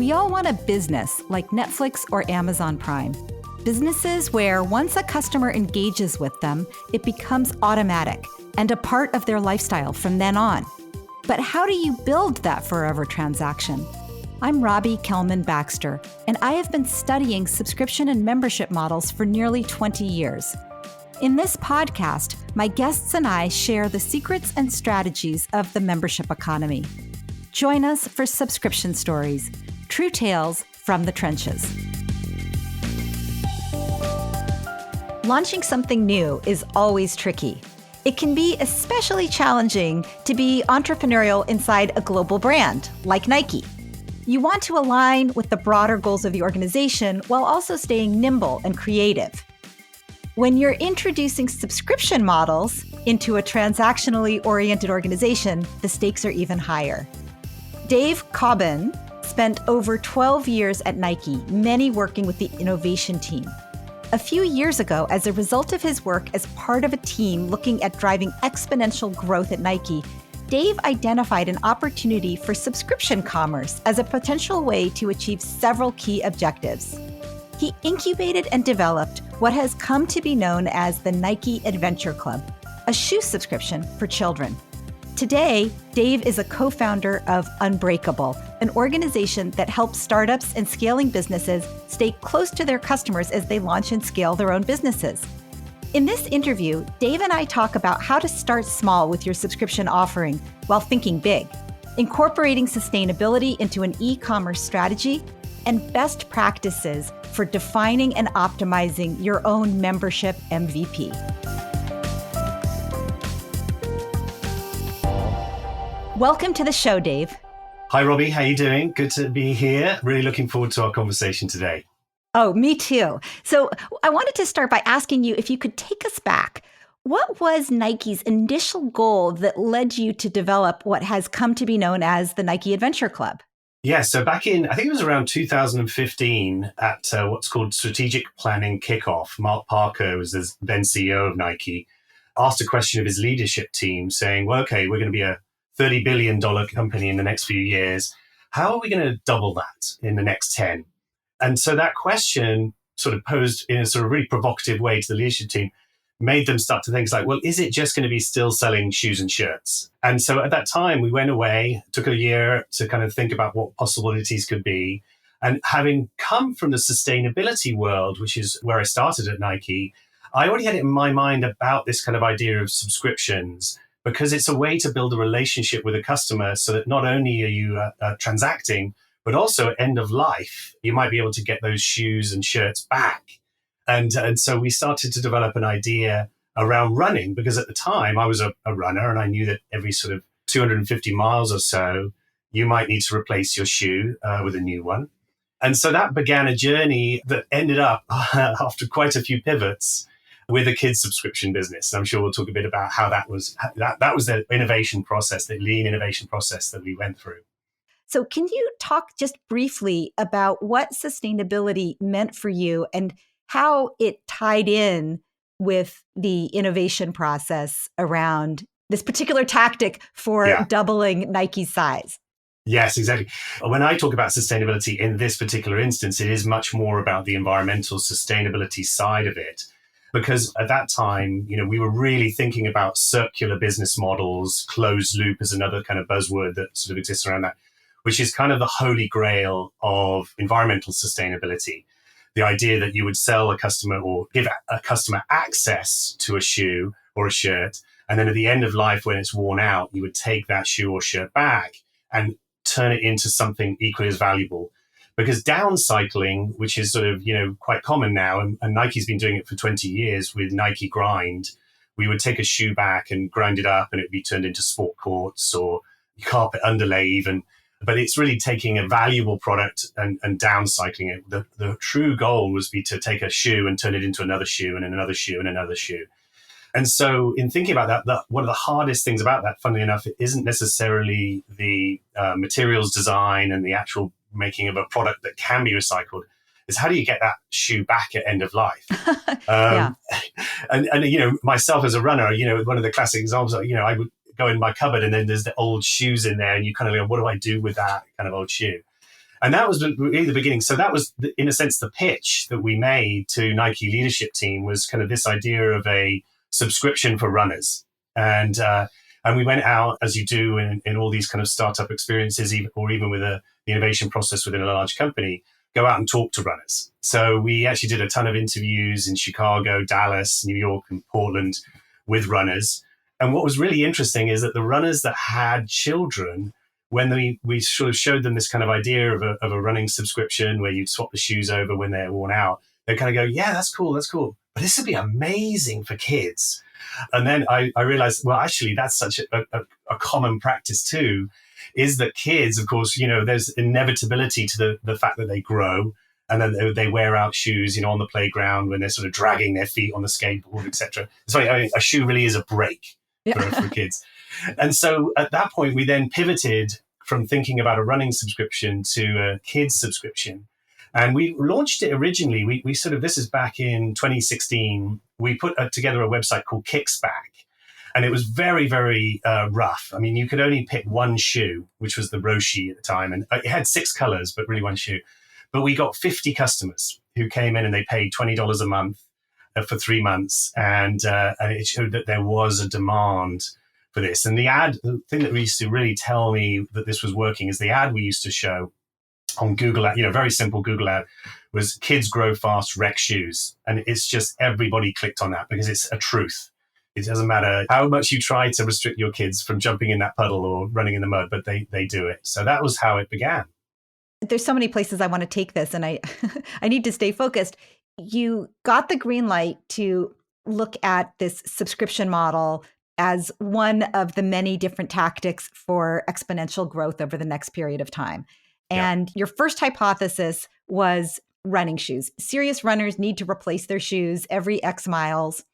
We all want a business like Netflix or Amazon Prime. Businesses where once a customer engages with them, it becomes automatic and a part of their lifestyle from then on. But how do you build that forever transaction? I'm Robbie Kelman-Baxter, and I have been studying subscription and membership models for nearly 20 years. In this podcast, my guests and I share the secrets and strategies of the membership economy. Join us for Subscription Stories, true tales from the trenches. Launching something new is always tricky. It can be especially challenging to be entrepreneurial inside a global brand like Nike. You want to align with the broader goals of the organization while also staying nimble and creative. When you're introducing subscription models into a transactionally oriented organization, the stakes are even higher. Dave Cobban spent over 12 years at Nike, many working with the innovation team. A few years ago, as a result of his work as part of a team looking at driving exponential growth at Nike, Dave identified an opportunity for subscription commerce as a potential way to achieve several key objectives. He incubated and developed what has come to be known as the Nike Adventure Club, a shoe subscription for children. Today, Dave is a co-founder of Unbrkble, an organization that helps startups and scaling businesses stay close to their customers as they launch and scale their own businesses. In this interview, Dave and I talk about how to start small with your subscription offering while thinking big, incorporating sustainability into an e-commerce strategy, and best practices for defining and optimizing your own membership MVP. Welcome to the show, Dave. Hi, Robbie. How you doing? Good to be here. Really looking forward to our conversation today. Oh, me too. So I wanted to start by asking you if you could take us back. What was Nike's initial goal that led you to develop what has come to be known as the Nike Adventure Club? Yeah, so back in, I think it was around 2015 at what's called Strategic Planning Kickoff, Mark Parker was the then CEO of Nike, asked a question of his leadership team saying, well, okay, we're going to be a $30 billion company in the next few years. How are we going to double that in the next 10? And so that question sort of posed in a sort of really provocative way to the leadership team, made them start to think like, well, is it just going to be still selling shoes and shirts? And so at that time, we went away, took a year to kind of think about what possibilities could be. And having come from the sustainability world, which is where I started at Nike, I already had it in my mind about this kind of idea of subscriptions, because it's a way to build a relationship with a customer so that not only are you transacting, but also at end of life, you might be able to get those shoes and shirts back. And so we started to develop an idea around running, because at the time I was a runner and I knew that every sort of 250 miles or so, you might need to replace your shoe with a new one. And so that began a journey that ended up after quite a few pivots with a kids subscription business. I'm sure we'll talk a bit about how that was the innovation process, the lean innovation process that we went through. So can you talk just briefly about what sustainability meant for you and how it tied in with the innovation process around this particular tactic for doubling Nike's size? Yes, exactly. When I talk about sustainability in this particular instance, it is much more about the environmental sustainability side of it. Because at that time, we were really thinking about circular business models. Closed loop is another kind of buzzword that sort of exists around that, which is kind of the holy grail of environmental sustainability. The idea that you would sell a customer or give a customer access to a shoe or a shirt, and then at the end of life, when it's worn out, you would take that shoe or shirt back and turn it into something equally as valuable. Because downcycling, which is sort of, quite common now, and Nike's been doing it for 20 years with Nike Grind, we would take a shoe back and grind it up and it would be turned into sport courts or carpet underlay even. But it's really taking a valuable product and downcycling it. The true goal was to take a shoe and turn it into another shoe and another shoe and another shoe. And so in thinking about that, one of the hardest things about that, funnily enough, it isn't necessarily the materials design and the actual making of a product that can be recycled, is how do you get that shoe back at end of life? And myself as a runner, one of the classic examples, I would go in my cupboard and then there's the old shoes in there and you kind of go, what do I do with that kind of old shoe? And that was really the beginning. So that was, in a sense, the pitch that we made to Nike leadership team was kind of this idea of a subscription for runners. And we went out, as you do in all these kind of startup experiences, or even with the innovation process within a large company, go out and talk to runners. So we actually did a ton of interviews in Chicago, Dallas, New York, and Portland with runners. And what was really interesting is that the runners that had children, when we sort of showed them this kind of idea of a running subscription where you'd swap the shoes over when they're worn out, they kind of go, yeah, that's cool. But this would be amazing for kids. And then I realized, well, actually, that's such a common practice too, is that kids, of course, there's inevitability to the fact that they grow and then they wear out shoes, on the playground when they're sort of dragging their feet on the skateboard, etc. It's funny, a shoe really is a break for kids. And so at that point, we then pivoted from thinking about a running subscription to a kids subscription. And we launched it originally. We sort of, this is back in 2016. We put together a website called Kicksback. And it was very, very rough. I mean, you could only pick one shoe, which was the Roshi at the time. And it had 6 colors, but really one shoe. But we got 50 customers who came in and they paid $20 a month for 3 months. And it showed that there was a demand for this. And the thing that used to really tell me that this was working is the ad we used to show on Google ad, very simple Google ad, was kids grow fast, wreck shoes. And it's just everybody clicked on that because it's a truth. It doesn't matter how much you try to restrict your kids from jumping in that puddle or running in the mud, but they do it. So that was how it began. There's so many places I want to take this, and I I need to stay focused. You got the green light to look at this subscription model as one of the many different tactics for exponential growth over the next period of time. And your first hypothesis was running shoes. Serious runners need to replace their shoes every X miles,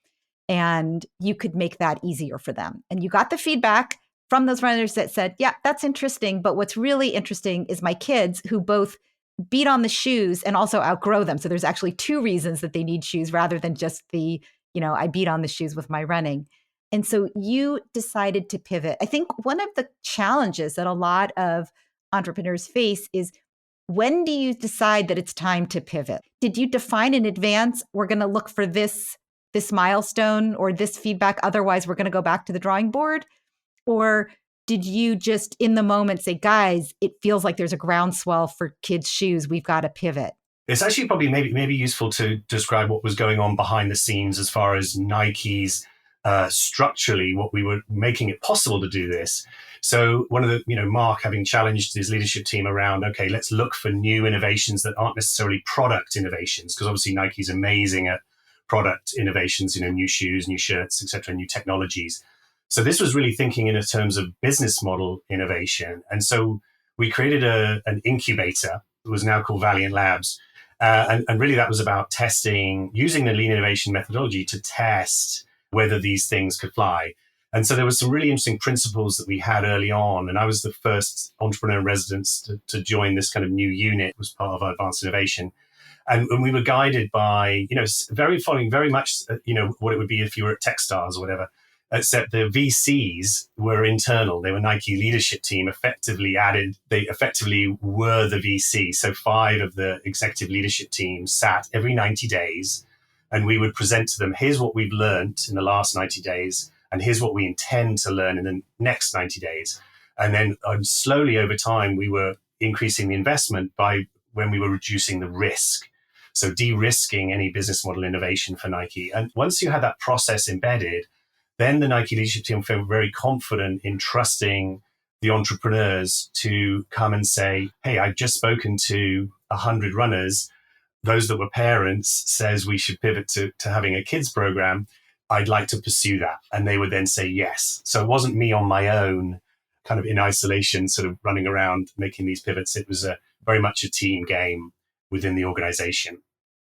and you could make that easier for them. And you got the feedback from those runners that said, yeah, that's interesting. But what's really interesting is my kids who both beat on the shoes and also outgrow them. So there's actually 2 reasons that they need shoes rather than just the, I beat on the shoes with my running. And so you decided to pivot. I think one of the challenges that a lot of entrepreneurs face is, when do you decide that it's time to pivot? Did you define in advance, we're going to look for this milestone or this feedback, otherwise we're going to go back to the drawing board? Or did you just in the moment say, guys, it feels like there's a groundswell for kids' shoes, we've got to pivot? It's actually probably maybe useful to describe what was going on behind the scenes as far as Nike's structurally, what we were making it possible to do this. So one of the, Mark having challenged his leadership team around, okay, let's look for new innovations that aren't necessarily product innovations, because obviously Nike's amazing at product innovations, new shoes, new shirts, etc., new technologies. So this was really thinking in terms of business model innovation. And so we created an incubator. It was now called Valiant Labs. And really that was about testing, using the lean innovation methodology to test whether these things could fly. And so there were some really interesting principles that we had early on. And I was the first entrepreneur in residence to join this kind of new unit, was part of our advanced innovation. And we were guided by, following very much, what it would be if you were at Techstars or whatever, except the VCs were internal. They were Nike leadership team, they effectively were the VC. So 5 of the executive leadership team sat every 90 days and we would present to them, here's what we've learned in the last 90 days, and here's what we intend to learn in the next 90 days. And then slowly over time, we were increasing the investment by when we were reducing the risk. So de-risking any business model innovation for Nike. And once you had that process embedded, then the Nike leadership team felt very confident in trusting the entrepreneurs to come and say, hey, I've just spoken to 100 runners. Those that were parents says we should pivot to having a kids program. I'd like to pursue that. And they would then say yes. So it wasn't me on my own, kind of in isolation, sort of running around making these pivots. It was very much a team game within the organization.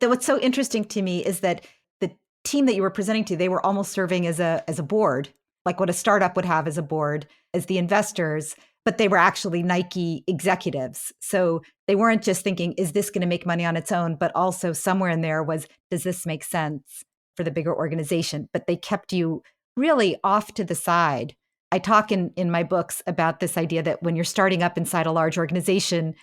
What's so interesting to me is that the team that you were presenting to, they were almost serving as a board, like what a startup would have as a board, as the investors, but they were actually Nike executives. So they weren't just thinking, is this going to make money on its own? But also somewhere in there was, does this make sense for the bigger organization? But they kept you really off to the side. I talk in my books about this idea that when you're starting up inside a large organization,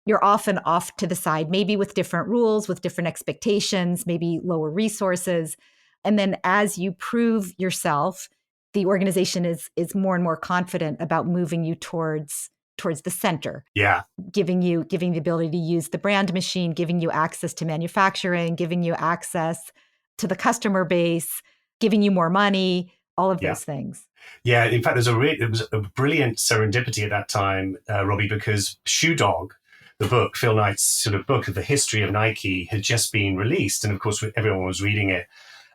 you're often off to the side, maybe with different rules, with different expectations, maybe lower resources. And then as you prove yourself, the organization is more and more confident about moving you towards the center, Yeah. giving the ability to use the brand machine, giving you access to manufacturing, giving you access to the customer base, giving you more money, all of Yeah. those things. Yeah, in fact, it was a brilliant serendipity at that time, Robbie, because Shoe Dog, the book, Phil Knight's sort of book of the history of Nike, had just been released. And of course, everyone was reading it.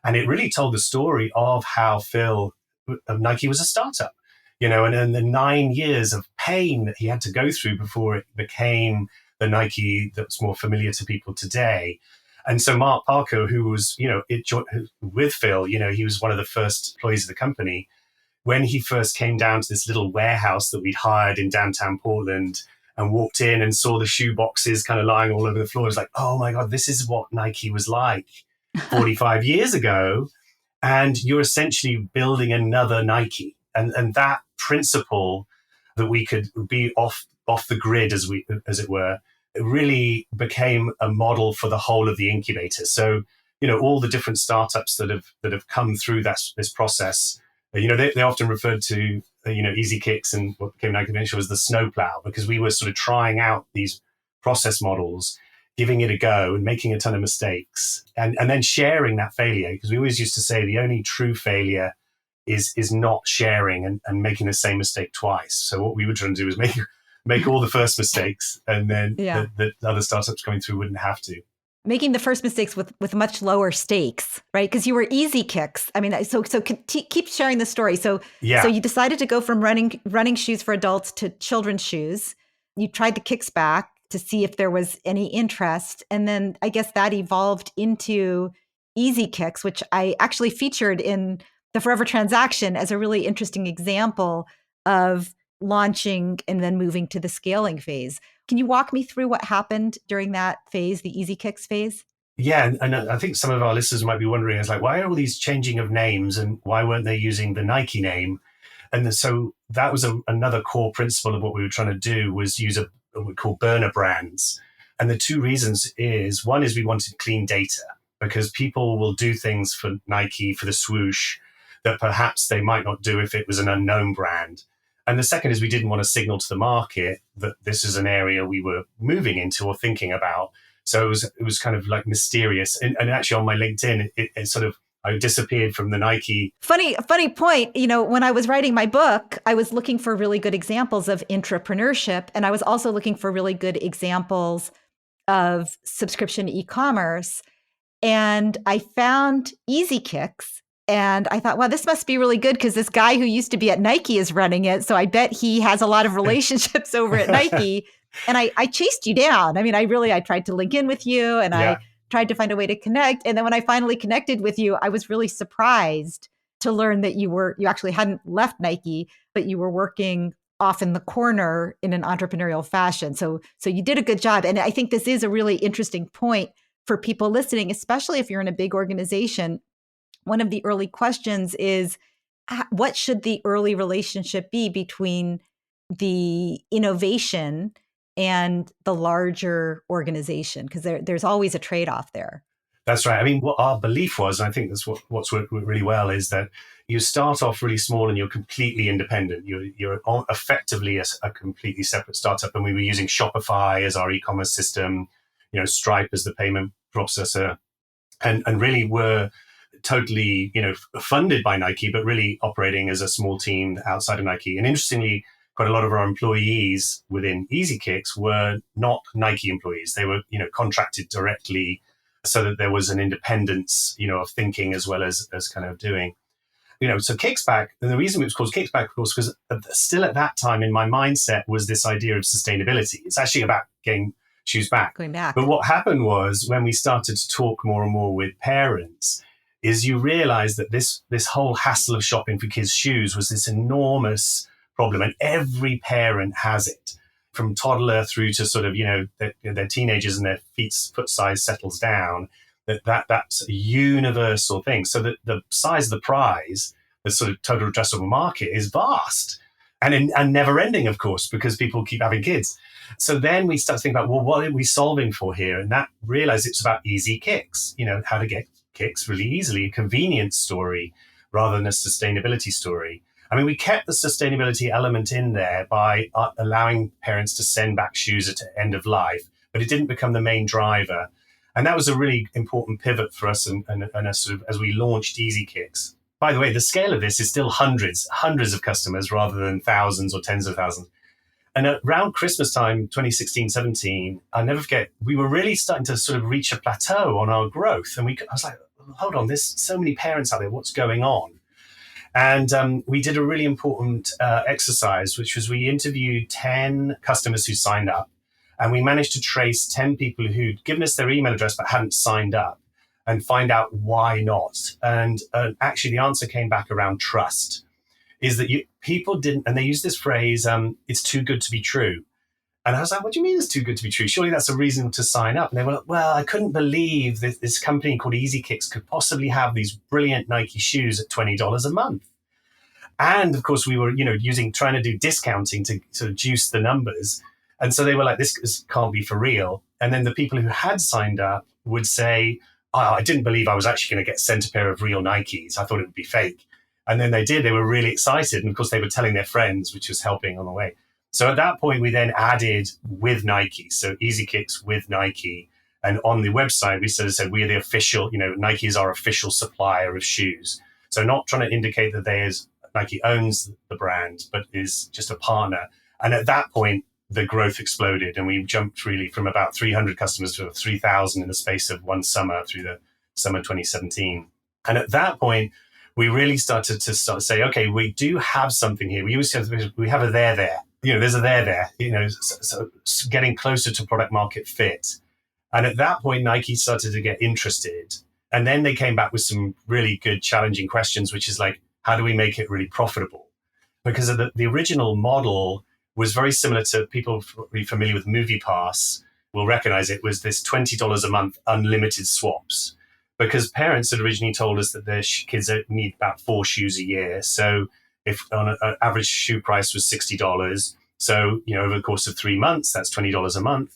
And it really told the story of how Nike was a startup, and the 9 years of pain that he had to go through before it became the Nike that's more familiar to people today. And so Mark Parker, who was, with Phil, he was one of the first employees of the company. When he first came down to this little warehouse that we'd hired in downtown Portland and walked in and saw the shoe boxes kind of lying all over the floor, it was like, oh my God, this is what Nike was like 45 years ago. And you're essentially building another Nike. And that principle that we could be off the grid, as it were, it really became a model for the whole of the incubator. So, all the different startups that have come through this process, they often referred to, Easy Kicks and what became Nike Venture as the snowplow, because we were sort of trying out these process models, giving it a go and making a ton of mistakes and then sharing that failure. Because we always used to say the only true failure is not sharing and making the same mistake twice. So what we were trying to do was make all the first mistakes, and then the other startups coming through wouldn't have to. Making the first mistakes with much lower stakes, right? Because you were Easy Kicks. I mean, so keep sharing the story. So you decided to go from running shoes for adults to children's shoes. You tried the Kicks back to see if there was any interest, and then I guess that evolved into Easy Kicks, which I actually featured in the Forever Transaction as a really interesting example of launching and then moving to the scaling phase. Can you walk me through what happened during that phase, the Easy Kicks phase? Yeah, and I think some of our listeners might be wondering, it's like, why are all these changing of names, and why weren't they using the Nike name? And so that was another core principle of what we were trying to do, was use what we call burner brands. And the two reasons is, one is we wanted clean data, because people will do things for Nike, for the swoosh, that perhaps they might not do if it was an unknown brand. And the second is we didn't want to signal to the market that this is an area we were moving into or thinking about. So it was kind of like mysterious. And actually on my LinkedIn, it sort of, I disappeared from the Nike. Funny point. When I was writing my book, I was looking for really good examples of intrapreneurship. And I was also looking for really good examples of subscription e-commerce. And I found Easy Kicks. And I thought, wow, this must be really good because this guy who used to be at Nike is running it. So I bet he has a lot of relationships over at Nike. And I chased you down. I mean, I tried to link in with you, and I tried to find a way to connect. And then when I finally connected with you, I was really surprised to learn that you actually hadn't left Nike, but you were working off in the corner in an entrepreneurial fashion. So you did a good job. And I think this is a really interesting point for people listening, especially if you're in a big organization. One of the early questions is, what should the early relationship be between the innovation and the larger organization? Because there's always a trade-off there. That's right. I mean, what our belief was, and I think that's what's worked really well, is that you start off really small and you're completely independent. You're effectively a completely separate startup. And we were using Shopify as our e-commerce system, Stripe as the payment processor, and really were totally, funded by Nike, but really operating as a small team outside of Nike. And interestingly, quite a lot of our employees within Easy Kicks were not Nike employees. They were, contracted directly, so that there was an independence, of thinking as well as kind of doing. So Kicksback, and the reason it was called Kicksback, of course, because still at that time in my mindset was this idea of sustainability. It's actually about getting shoes back. Going back. But what happened was, when we started to talk more and more with parents, is you realize that this whole hassle of shopping for kids' shoes was this enormous problem, and every parent has it, from toddler through to sort of, their teenagers and their foot size settles down. That's a universal thing. So that the size of the prize, the sort of total addressable market, is vast. and never ending, of course, because people keep having kids. So then we start to think about, well, what are we solving for here? And that realized it's about easy kicks, how to get kicks really easily, a convenience story rather than a sustainability story. I mean, we kept the sustainability element in there by allowing parents to send back shoes at the end of life, but it didn't become the main driver. And that was a really important pivot for us and a sort of, as we launched Easy Kicks. By the way, the scale of this is still hundreds of customers rather than thousands or tens of thousands. And around Christmas time, 2016, 17, I'll never forget, we were really starting to sort of reach a plateau on our growth. And I was like, hold on, there's so many parents out there, what's going on? And we did a really important exercise, which was we interviewed 10 customers who signed up. And we managed to trace 10 people who'd given us their email address but hadn't signed up and find out why not. And actually, the answer came back around trust, is that people didn't, and they used this phrase, it's too good to be true. And I was like, what do you mean it's too good to be true? Surely that's a reason to sign up. And they were like, well, I couldn't believe that this company called Easy Kicks could possibly have these brilliant Nike shoes at $20 a month. And of course, we were, trying to do discounting to sort of juice the numbers. And so they were like, this can't be for real. And then the people who had signed up would say, oh, I didn't believe I was actually going to get sent a pair of real Nikes. I thought it would be fake. And then they did. They were really excited. And of course, they were telling their friends, which was helping on the way. So at that point, we then added with Nike. So Easy Kicks with Nike. And on the website, we sort of said, we're the official, Nike is our official supplier of shoes. So not trying to indicate that Nike owns the brand, but is just a partner. And at that point, the growth exploded. And we jumped really from about 300 customers to 3,000 in the space of one summer through the summer 2017. And at that point, we really started to say, okay, we do have something here. We have a there. There's a there. So getting closer to product market fit. And at that point, Nike started to get interested. And then they came back with some really good, challenging questions, which is like, how do we make it really profitable? Because of the original model was very similar to people really familiar with MoviePass will recognize it was this $20 a month unlimited swaps. Because parents had originally told us that their kids need about 4 shoes a year. So if on an average shoe price was $60, so over the course of 3 months, that's $20 a month.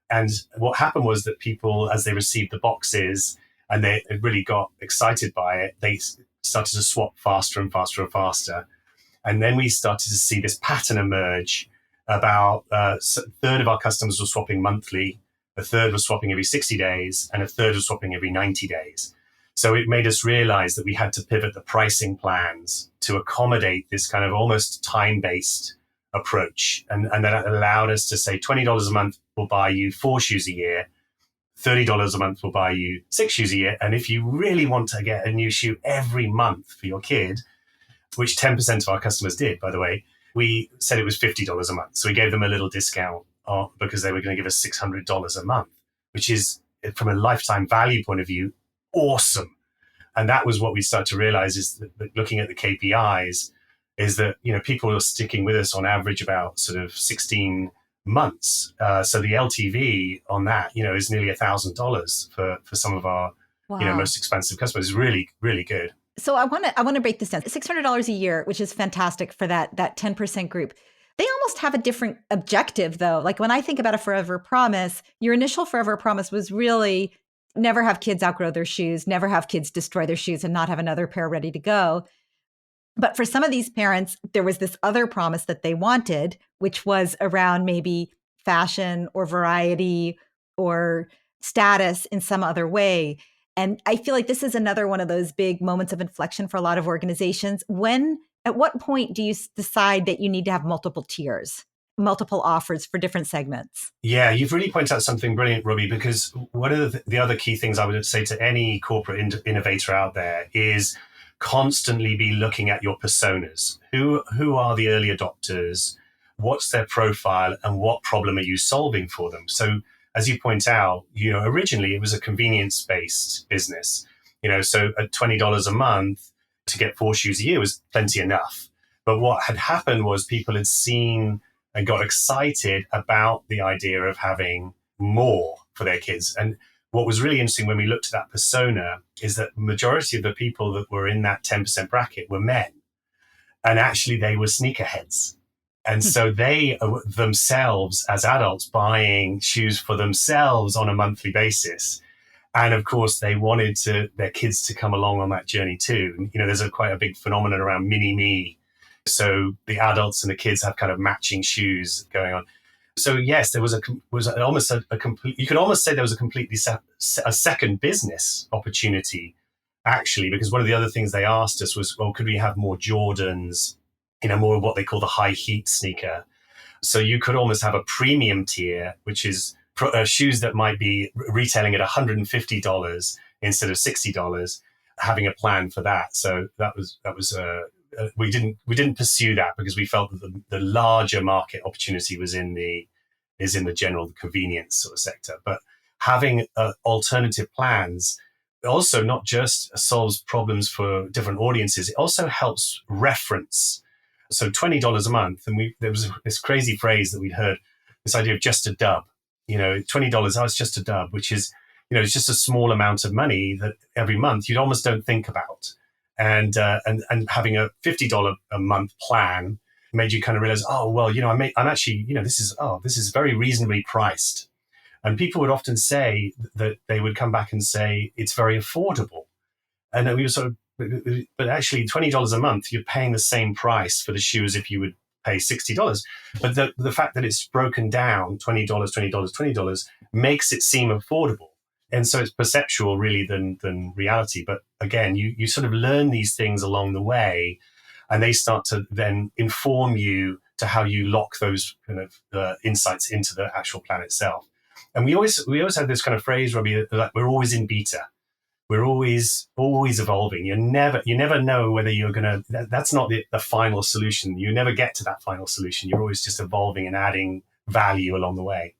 And what happened was that people, as they received the boxes and they really got excited by it, they started to swap faster and faster and faster. And then we started to see this pattern emerge. About a third of our customers were swapping monthly, a third was swapping every 60 days, and a third was swapping every 90 days. So it made us realize that we had to pivot the pricing plans to accommodate this kind of almost time-based approach. And that allowed us to say $20 a month will buy you 4 shoes a year, $30 a month will buy you 6 shoes a year. And if you really want to get a new shoe every month for your kid, which 10% of our customers did, by the way, we said it was $50 a month. So we gave them a little discount because they were going to give us $600 a month, which is, from a lifetime value point of view, awesome. And that was what we started to realize, is that looking at the KPIs, is that people are sticking with us on average about sort of 16 months. So the LTV on that, is nearly $1,000 for some of our most expensive customers. Is really, really good. So I want to break this down. $600 a year, which is fantastic for that 10% group. They almost have a different objective, though. Like when I think about a Forever Promise, your initial Forever Promise was really never have kids outgrow their shoes, never have kids destroy their shoes and not have another pair ready to go. But for some of these parents, there was this other promise that they wanted, which was around maybe fashion or variety or status in some other way. And I feel like this is another one of those big moments of inflection for a lot of organizations. At what point do you decide that you need to have multiple tiers, multiple offers for different segments? Yeah, you've really pointed out something brilliant, Robbie, because one of the other key things I would say to any corporate innovator out there is constantly be looking at your personas. Who are the early adopters? What's their profile? And what problem are you solving for them? So as you point out, originally it was a convenience-based business. So at $20 a month to get 4 shoes a year was plenty enough. But what had happened was people had seen and got excited about the idea of having more for their kids. And what was really interesting when we looked at that persona is that the majority of the people that were in that 10% bracket were men. And actually they were sneakerheads. And so they are themselves, as adults, buying shoes for themselves on a monthly basis. And of course, they wanted their kids to come along on that journey too. There's quite a big phenomenon around mini me. So the adults and the kids have kind of matching shoes going on. So yes, there was almost a complete. You could almost say there was a completely a second business opportunity, actually, because one of the other things they asked us was, well, could we have more Jordans? More of what they call the high heat sneaker. So you could almost have a premium tier, which is shoes that might be retailing at $150 instead of $60, having a plan for that. So that was we didn't pursue that because we felt that the larger market opportunity is in the general convenience sort of sector. But having alternative plans also not just solves problems for different audiences, it also helps reference. So $20 a month, and there was this crazy phrase that we'd heard, this idea of just a dub. $20, it's just a dub, which is, it's just a small amount of money that every month you almost don't think about. And having a $50 a month plan made you kind of realize, oh, well, I'm actually, this is very reasonably priced. And people would often say that they would come back and say it's very affordable. And we were sort of, but actually $20 a month, you're paying the same price for the shoe as if you would pay $60. But the fact that it's broken down, $20 makes it seem affordable. And so it's perceptual really than reality. But again, you sort of learn these things along the way, and they start to then inform you to how you lock those kind of insights into the actual plan itself. And we always have this kind of phrase, Robbie, like we're always in beta. We're always evolving. You never know whether you're going to, that's not the final solution. You never get to that final solution. You're always just evolving and adding value along the way.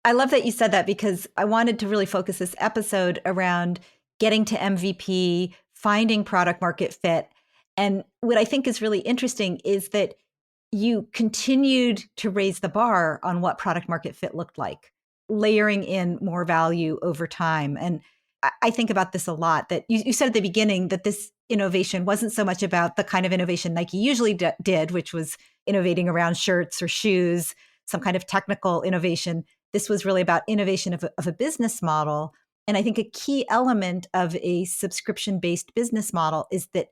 I love that you said that, because I wanted to really focus this episode around getting to MVP, finding product market fit. And what I think is really interesting is that you continued to raise the bar on what product market fit looked like, layering in more value over time. And I think about this a lot, that you said at the beginning that this innovation wasn't so much about the kind of innovation Nike usually did, which was innovating around shirts or shoes, some kind of technical innovation. This was really about innovation of a business model. And I think a key element of a subscription-based business model is that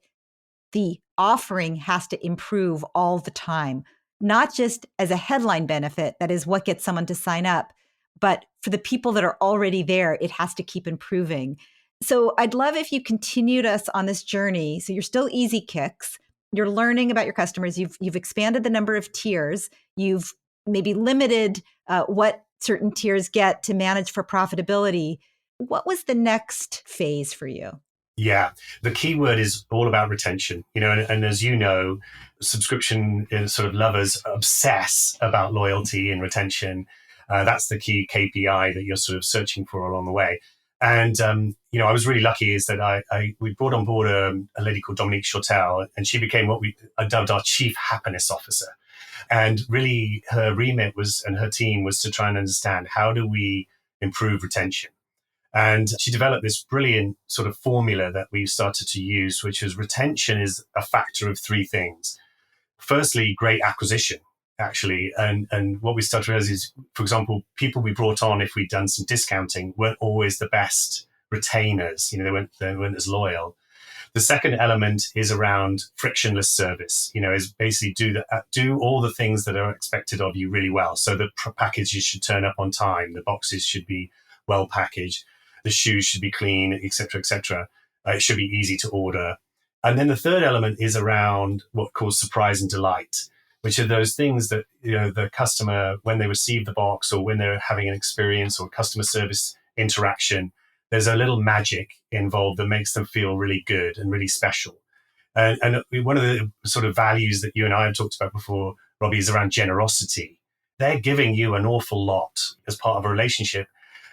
the offering has to improve all the time, not just as a headline benefit, that is what gets someone to sign up, but for the people that are already there, it has to keep improving. So I'd love if you continued us on this journey. So you're still Easy Kicks. You're learning about your customers. You've expanded the number of tiers. You've maybe limited what certain tiers get to manage for profitability. What was the next phase for you? Yeah, the key word is all about retention. And as you know, subscription sort of lovers obsess about loyalty and retention. That's the key KPI that you're sort of searching for along the way. And, I was really lucky is that we brought on board a lady called Dominique Chautel, and she became what we dubbed our chief happiness officer. And really her remit and her team was to try and understand, how do we improve retention? And she developed this brilliant sort of formula that we started to use, which is retention is a factor of three things. Firstly, great acquisition, actually. And what we started to realize is, for example, people we brought on, if we'd done some discounting, weren't always the best retainers. They weren't as loyal. The second element is around frictionless service, is basically do all the things that are expected of you really well. So the packages should turn up on time. The boxes should be well packaged. The shoes should be clean, et cetera, et cetera. It should be easy to order. And then the third element is around what calls surprise and delight, which are those things that, the customer, when they receive the box or when they're having an experience or customer service interaction, there's a little magic involved that makes them feel really good and really special. And one of the sort of values that you and I have talked about before, Robbie, is around generosity. They're giving you an awful lot as part of a relationship.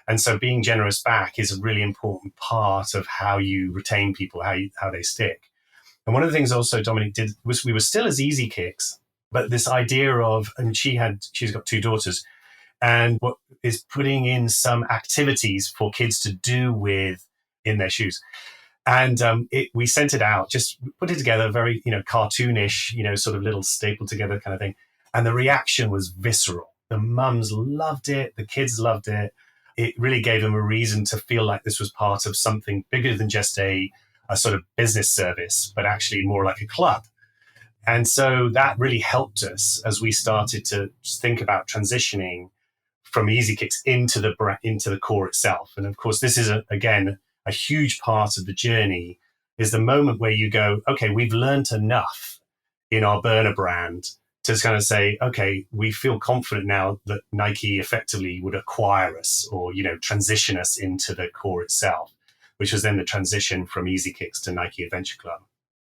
And so being generous back is a really important part of how you retain people, how they stick. And one of the things also Dominic did was, we were still as Easy Kicks, but this idea of, and she's got two daughters, and what is putting in some activities for kids to do in their shoes. And we sent it out, just put it together, very, cartoonish, sort of little stapled together kind of thing. And the reaction was visceral. The mums loved it. The kids loved it. It really gave them a reason to feel like this was part of something bigger than just a sort of business service, but actually more like a club. And so that really helped us as we started to think about transitioning from Easy Kicks into the core itself. And of course, this is again a huge part of the journey. Is the moment where you go, okay, we've learned enough in our burner brand to kind of say, okay, we feel confident now that Nike effectively would acquire us or transition us into the core itself, which was then the transition from Easy Kicks to Nike Adventure Club.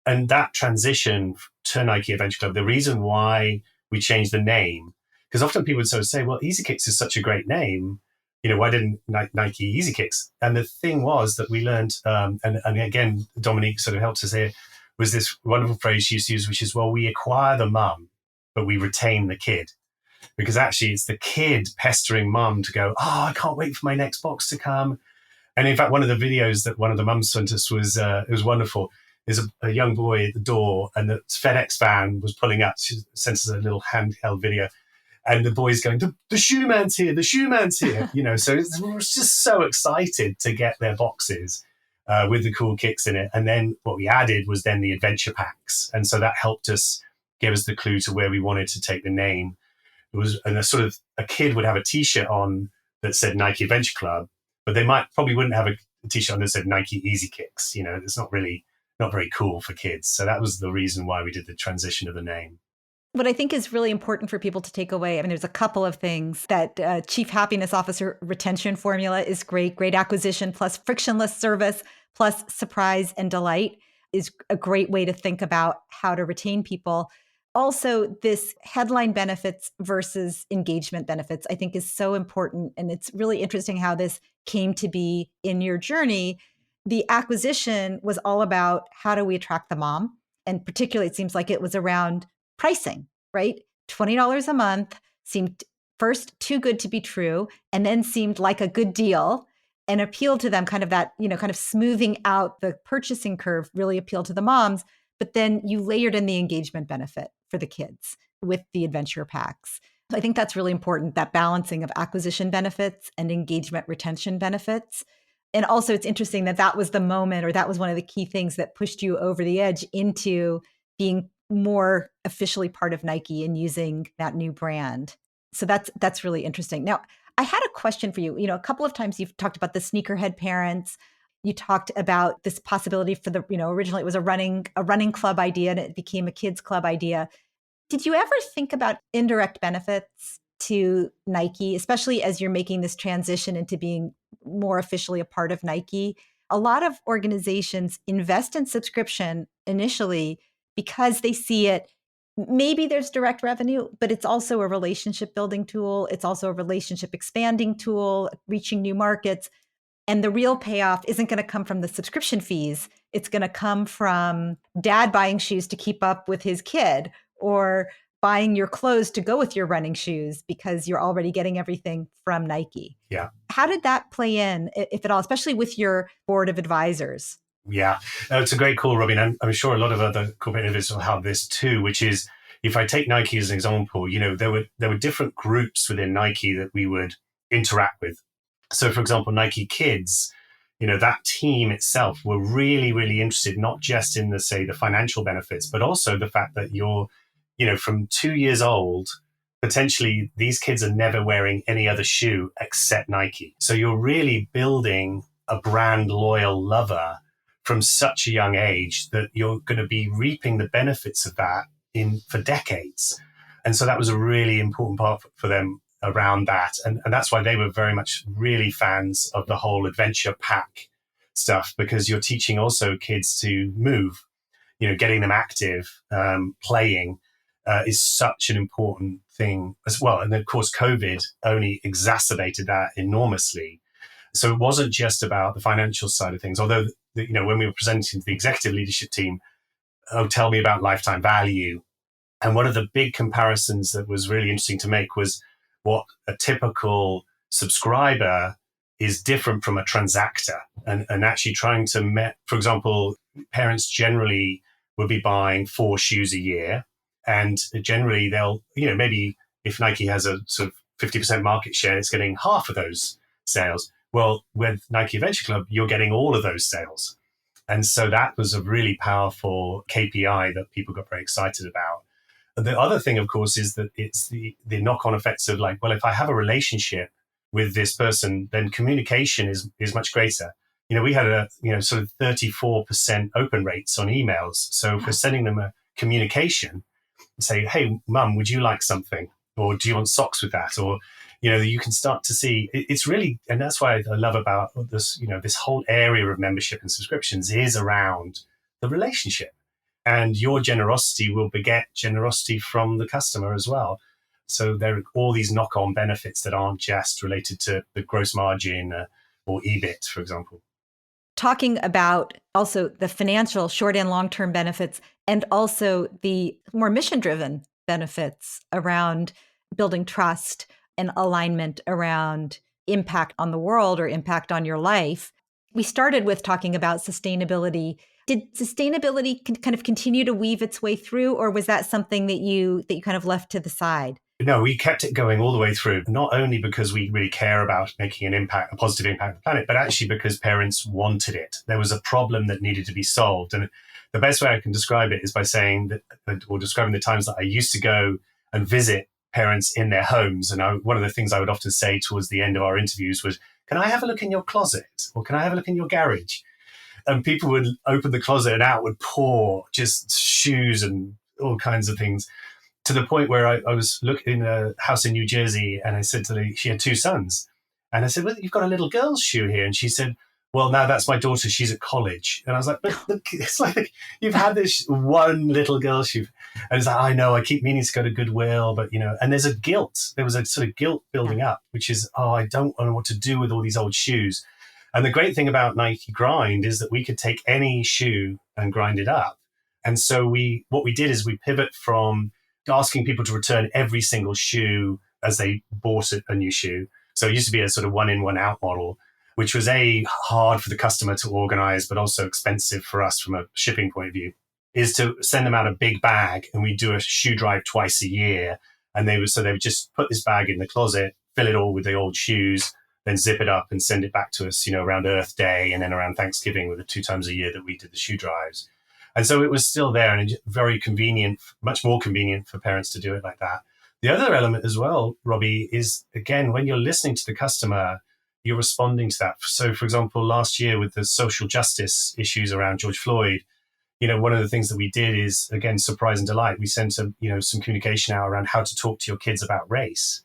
And that transition to Nike Adventure Club, the reason why we changed the name, because often people would sort of say, well, Easy Kicks is such a great name. Why didn't Nike Easy Kicks? And the thing was that we learned, and again, Dominique sort of helped us here, was this wonderful phrase she used to use, which is, well, we acquire the mum, but we retain the kid. Because actually it's the kid pestering mum to go, oh, I can't wait for my next box to come. And in fact, one of the videos that one of the mums sent us was, it was wonderful. There's a young boy at the door and the FedEx van was pulling up. She sent us a little handheld video. And the boy's going, the shoe man's here, the shoe man's here. So we're just so excited to get their boxes with the cool kicks in it. And then what we added was then the adventure packs. And so that helped us, give us the clue to where we wanted to take the name. It was, and a kid would have a T-shirt on that said Nike Adventure Club, but they probably wouldn't have a T-shirt on that said Nike Easy Kicks. It's not very cool for kids. So that was the reason why we did the transition of the name. What I think is really important for people to take away, there's a couple of things that Chief Happiness Officer retention formula is great. Great acquisition plus frictionless service plus surprise and delight is a great way to think about how to retain people. Also, this headline benefits versus engagement benefits, I think is so important. And it's really interesting how this came to be in your journey. The acquisition was all about how do we attract the mom? And particularly, it seems like it was around pricing, right? $20 a month seemed first too good to be true, and then seemed like a good deal and appealed to them, kind of that, kind of smoothing out the purchasing curve really appealed to the moms. But then you layered in the engagement benefit for the kids with the adventure packs. So I think that's really important, that balancing of acquisition benefits and engagement retention benefits. And also it's interesting that was the moment, or that was one of the key things that pushed you over the edge into being more officially part of Nike and using that new brand. So that's really interesting. Now, I had a question for you. A couple of times you've talked about the sneakerhead parents. You talked about this possibility for the, originally it was a running club idea and it became a kids club idea. Did you ever think about indirect benefits to Nike, especially as you're making this transition into being more officially a part of Nike? A lot of organizations invest in subscription initially because they see it. Maybe there's direct revenue, but it's also a relationship building tool. It's also a relationship expanding tool, reaching new markets. And the real payoff isn't going to come from the subscription fees. It's going to come from dad buying shoes to keep up with his kid, or buying your clothes to go with your running shoes because you're already getting everything from Nike. Yeah. How did that play in, if at all, especially with your board of advisors? Yeah, it's a great call, Robin. I'm sure a lot of other corporate innovators will have this too, which is, if I take Nike as an example, there were different groups within Nike that we would interact with. So, for example, Nike Kids, that team itself were really, really interested, not just in the financial benefits, but also the fact that you're, from 2 years old, potentially these kids are never wearing any other shoe except Nike. So you're really building a brand loyal lover from such a young age that you're going to be reaping the benefits of that for decades. And so that was a really important part for them around that. And that's why they were very much really fans of the whole adventure pack stuff, because you're teaching also kids to move, getting them active, playing is such an important thing as well. And then, of course, COVID only exacerbated that enormously. So it wasn't just about the financial side of things, although, when we were presenting to the executive leadership team, tell me about lifetime value. And one of the big comparisons that was really interesting to make was what a typical subscriber is different from a transactor, and actually trying to for example, parents generally would be buying 4 shoes a year. And generally they'll, maybe if Nike has a sort of 50% market share, it's getting half of those sales. Well, with Nike Venture Club, you're getting all of those sales. And so that was a really powerful KPI that people got very excited about. The other thing, of course, is that it's the knock-on effects of like, well, if I have a relationship with this person, then communication is much greater. We had a sort of 34% open rates on emails. So if we're sending them a communication, say, hey, mum, would you like something? Or do you want socks with that? Or, you can start to see it's really, and that's why I love about this, this whole area of membership and subscriptions is around the relationship. And your generosity will beget generosity from the customer as well. So there are all these knock-on benefits that aren't just related to the gross margin or EBIT, for example. Talking about also the financial short and long-term benefits, and also the more mission-driven benefits around building trust and alignment around impact on the world or impact on your life. We started with talking about sustainability. Did sustainability kind of continue to weave its way through, or was that something that you kind of left to the side? No, we kept it going all the way through, not only because we really care about making an impact, a positive impact on the planet, but actually because parents wanted it. There was a problem that needed to be solved. And the best way I can describe it is by saying that, or describing the times that I used to go and visit parents in their homes. And one of the things I would often say towards the end of our interviews was, can I have a look in your closet? Or can I have a look in your garage? And people would open the closet and out would pour just shoes and all kinds of things, to the point where I was looking in a house in New Jersey, and I said to she had two sons. And I said, well, you've got a little girl's shoe here. And she said, well, now that's my daughter. She's at college. And I was like, but look, it's like you've had this one little girl's shoe. And it's like, I know, I keep meaning to go to Goodwill, but, and there's a guilt. There was a sort of guilt building up, which is, I don't know what to do with all these old shoes. And the great thing about Nike Grind is that we could take any shoe and grind it up. And so what we did is we pivot from asking people to return every single shoe as they bought a new shoe. So it used to be a sort of one in, one out model, which was hard for the customer to organize, but also expensive for us from a shipping point of view, is to send them out a big bag, and we do a shoe drive twice a year. And they would just put this bag in the closet, fill it all with the old shoes, then zip it up and send it back to us, around Earth Day and then around Thanksgiving were the 2 times a year that we did the shoe drives. And so it was still there and very convenient, much more convenient for parents to do it like that. The other element as well, Robbie, is, again, when you're listening to the customer, you're responding to that. So, for example, last year with the social justice issues around George Floyd, one of the things that we did is, again, surprise and delight. We sent some communication out around how to talk to your kids about race.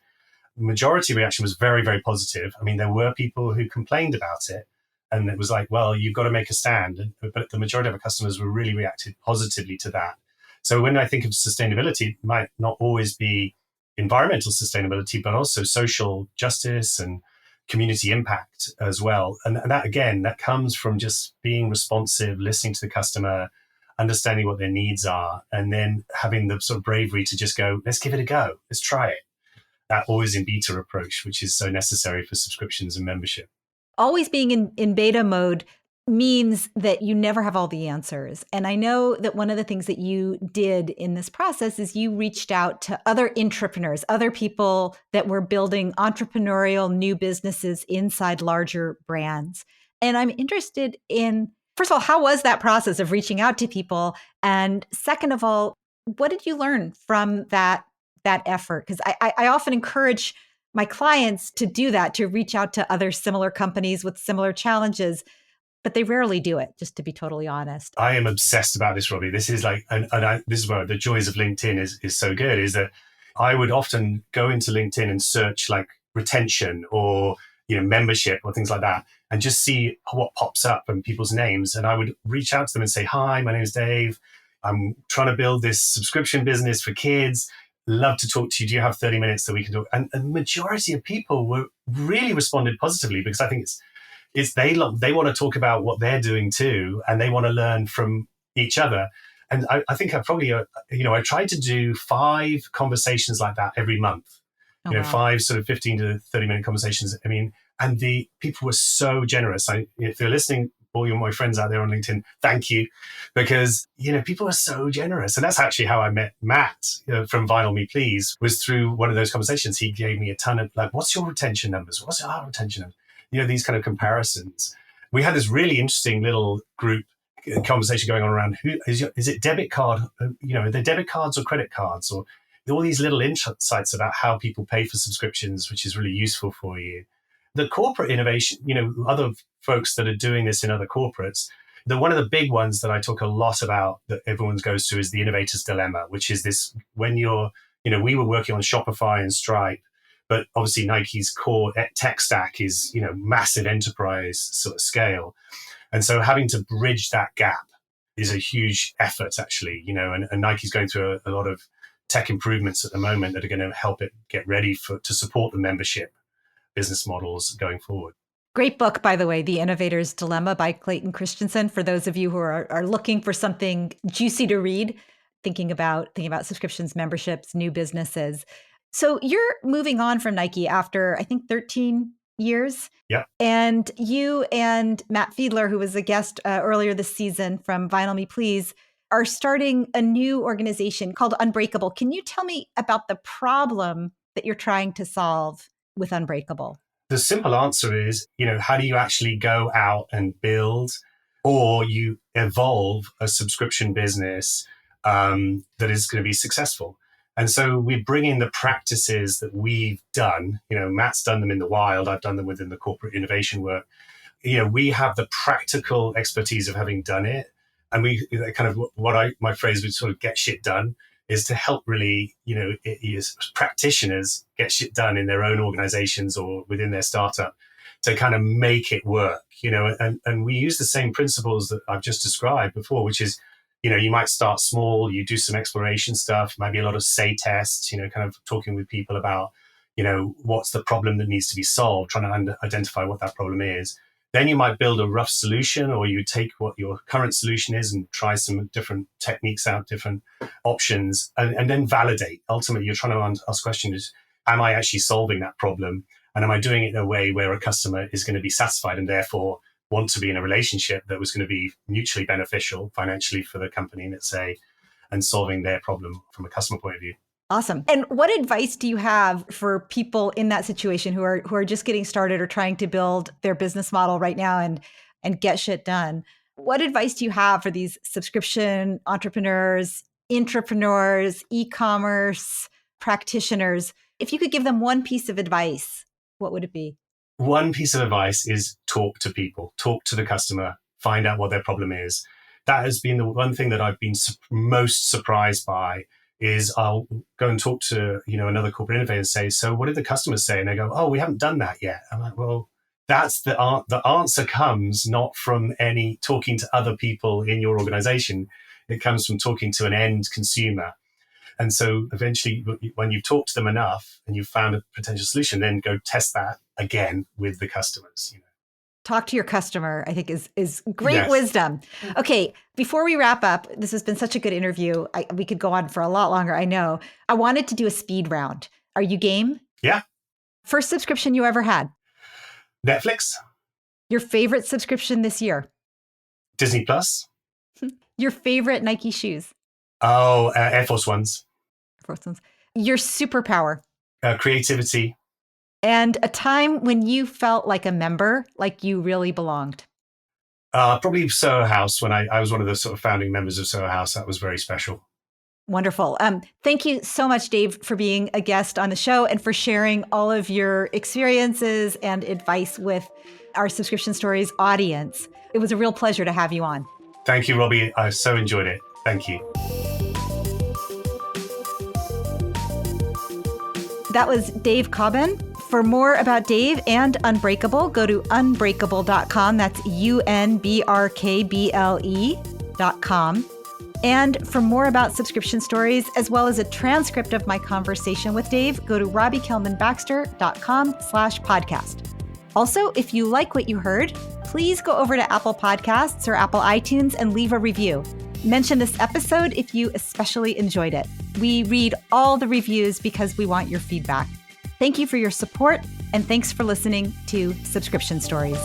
The majority reaction was very, very positive. I mean, there were people who complained about it. And it was like, well, you've got to make a stand. But the majority of our customers were really reacted positively to that. So when I think of sustainability, it might not always be environmental sustainability, but also social justice and community impact as well. And that, again, that comes from just being responsive, listening to the customer, understanding what their needs are, and then having the sort of bravery to just go, let's give it a go. Let's try it. That always in beta approach, which is so necessary for subscriptions and membership. Always being in beta mode means that you never have all the answers. And I know that one of the things that you did in this process is you reached out to other entrepreneurs, other people that were building entrepreneurial new businesses inside larger brands. And I'm interested in, first of all, how was that process of reaching out to people? And second of all, what did you learn from that effort? Because I often encourage my clients to do that, to reach out to other similar companies with similar challenges, but they rarely do it, just to be totally honest. I am obsessed about this, Robbie. This is like, this is where the joys of LinkedIn is so good, is that I would often go into LinkedIn and search like retention or, membership or things like that, and just see what pops up and people's names. And I would reach out to them and say, hi, my name is Dave. I'm trying to build this subscription business for kids. Love to talk to you. Do you have 30 minutes that we can talk? And the majority of people were really responded positively, because I think they want to talk about what they're doing too, and they want to learn from each other. And I think I probably, I tried to do 5 conversations like that every month. Oh, wow. 5 sort of 15 to 30 minute conversations. I mean, and the people were so generous. If you're listening, all my friends out there on LinkedIn, thank you, because people are so generous. And that's actually how I met Matt from Vinyl Me Please, was through one of those conversations. He gave me a ton of what's your retention numbers? What's our retention numbers? These kind of comparisons. We had this really interesting little group conversation going on around is it debit card? Are they debit cards or credit cards, or all these little insights about how people pay for subscriptions, which is really useful for you. The corporate innovation, other folks that are doing this in other corporates, one of the big ones that I talk a lot about that everyone goes to is the innovator's dilemma, which is this when we were working on Shopify and Stripe, but obviously Nike's core tech stack is, massive enterprise sort of scale. And so having to bridge that gap is a huge effort, actually, and Nike's going through a lot of tech improvements at the moment that are going to help it get ready to support the membership business models going forward. Great book, by the way, The Innovator's Dilemma by Clayton Christensen, for those of you who are looking for something juicy to read, thinking about subscriptions, memberships, new businesses. So you're moving on from Nike after, I think, 13 years. Yeah. And you and Matt Fiedler, who was a guest earlier this season from Vinyl Me Please, are starting a new organization called Unbrkble. Can you tell me about the problem that you're trying to solve with Unbrkble? The simple answer is, how do you actually go out and build or you evolve a subscription business that is going to be successful? And so we bring in the practices that we've done. Matt's done them in the wild. I've done them within the corporate innovation work. We have the practical expertise of having done it. And we kind of my phrase would sort of get shit done is to help really, practitioners get shit done in their own organizations or within their startup to kind of make it work, and we use the same principles that I've just described before, which is, you might start small, you do some exploration stuff, maybe a lot of say tests, kind of talking with people about, what's the problem that needs to be solved, trying to identify what that problem is. Then you might build a rough solution, or you take what your current solution is and try some different techniques out, different options, and then validate. Ultimately, you're trying to ask questions, am I actually solving that problem? And am I doing it in a way where a customer is going to be satisfied and therefore want to be in a relationship that was going to be mutually beneficial financially for the company, let's say, and solving their problem from a customer point of view? Awesome. And what advice do you have for people in that situation who are just getting started or trying to build their business model right now and get shit done? What advice do you have for these subscription entrepreneurs, intrapreneurs, e-commerce practitioners? If you could give them one piece of advice, what would it be? One piece of advice is talk to people, talk to the customer, find out what their problem is. That has been the one thing that I've been most surprised by. Is I'll go and talk to, another corporate innovator and say, so what did the customers say? And they go, oh, we haven't done that yet. I'm like, well, that's the answer comes not from any talking to other people in your organization. It comes from talking to an end consumer. And so eventually, when you've talked to them enough and you've found a potential solution, then go test that again with the customers. Talk to your customer, I think is great Yes. wisdom. Okay, before we wrap up, this has been such a good interview. We could go on for a lot longer, I know. I wanted to do a speed round. Are you game? Yeah. First subscription you ever had? Netflix. Your favorite subscription this year? Disney Plus. Your favorite Nike shoes? Oh, Air Force Ones. First ones. Your superpower? Creativity. And a time when you felt like a member, like you really belonged? Probably Soho House, when I was one of the sort of founding members of Soho House. That was very special. Wonderful. Thank you so much, Dave, for being a guest on the show and for sharing all of your experiences and advice with our Subscription Stories audience. It was a real pleasure to have you on. Thank you, Robbie. I so enjoyed it. Thank you. That was Dave Cobban. For more about Dave and Unbrkble, go to unbrkble.com. That's unbrkble.com. And for more about Subscription Stories, as well as a transcript of my conversation with Dave, go to robbiekelmanbaxter.com/podcast. Also, if you like what you heard, please go over to Apple Podcasts or Apple iTunes and leave a review. Mention this episode if you especially enjoyed it. We read all the reviews because we want your feedback. Thank you for your support, and thanks for listening to Subscription Stories.